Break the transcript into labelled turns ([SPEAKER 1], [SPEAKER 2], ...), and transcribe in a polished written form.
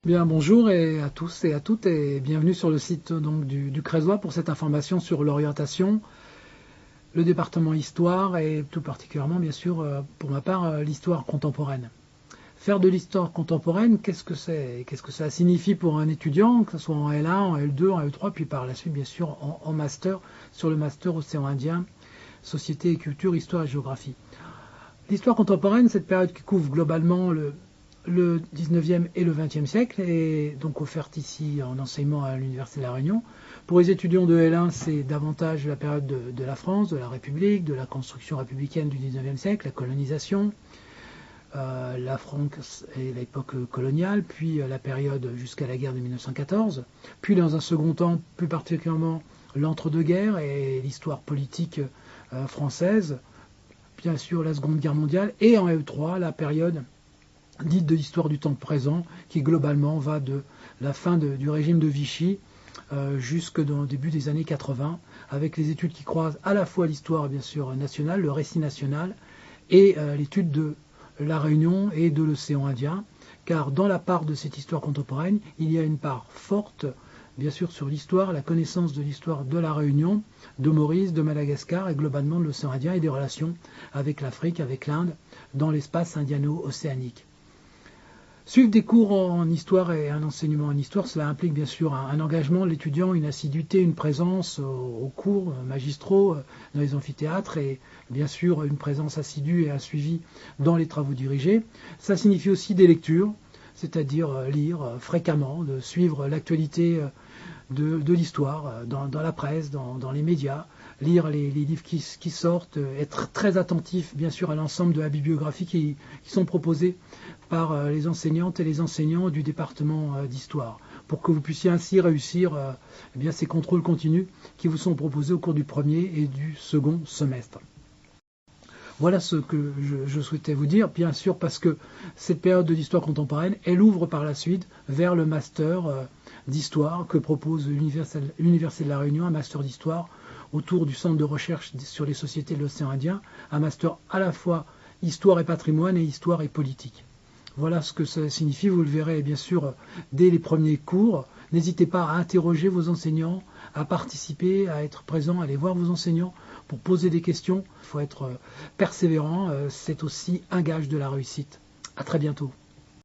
[SPEAKER 1] Bien, bonjour à tous et à toutes et bienvenue sur le site donc, du Crésois pour cette information sur l'orientation, le département histoire et tout particulièrement bien sûr pour ma part l'histoire contemporaine. Faire de l'histoire contemporaine, qu'est-ce que c'est? Qu'est-ce que ça signifie pour un étudiant, que ce soit en L1, en L2, en L3, puis par la suite bien sûr en master, sur le master océan Indien, société et culture, histoire et géographie. L'histoire contemporaine, cette période qui couvre globalement le 19e et le 20e siècle, est donc offerte ici en enseignement à l'Université de La Réunion. Pour les étudiants de L1, c'est davantage la période de la France, de la République, de la construction républicaine du 19e siècle, la colonisation, la France et l'époque coloniale, puis la période jusqu'à la guerre de 1914, puis dans un second temps, plus particulièrement l'entre-deux-guerres et l'histoire politique française, bien sûr la Seconde Guerre mondiale, et en E3, la période dite de l'histoire du temps présent, qui globalement va de la fin du régime de Vichy jusqu'au début des années 80, avec les études qui croisent à la fois l'histoire bien sûr nationale, le récit national, et l'étude de la Réunion et de l'océan Indien, car dans la part de cette histoire contemporaine, il y a une part forte, bien sûr, sur l'histoire, la connaissance de l'histoire de la Réunion, de Maurice, de Madagascar et globalement de l'océan Indien et des relations avec l'Afrique, avec l'Inde, dans l'espace indiano-océanique. Suivre des cours en histoire et un enseignement en histoire, cela implique bien sûr un engagement de l'étudiant, une assiduité, une présence aux cours magistraux dans les amphithéâtres et bien sûr une présence assidue et un suivi dans les travaux dirigés. Ça signifie aussi des lectures, c'est-à-dire lire fréquemment, de suivre l'actualité de l'histoire dans la presse, dans les médias, lire les livres qui sortent, être très attentif bien sûr à l'ensemble de la bibliographie qui sont proposées par les enseignantes et les enseignants du département d'histoire, pour que vous puissiez ainsi réussir eh bien, ces contrôles continus qui vous sont proposés au cours du premier et du second semestre. Voilà ce que je souhaitais vous dire, bien sûr parce que cette période de l'histoire contemporaine, elle ouvre par la suite vers le master d'histoire que propose l'Université de La Réunion, un master d'histoire autour du centre de recherche sur les sociétés de l'océan Indien, un master à la fois histoire et patrimoine et histoire et politique. Voilà ce que ça signifie, vous le verrez bien sûr dès les premiers cours. N'hésitez pas à interroger vos enseignants, à participer, à être présent, à aller voir vos enseignants pour poser des questions. Il faut être persévérant, c'est aussi un gage de la réussite. À très bientôt.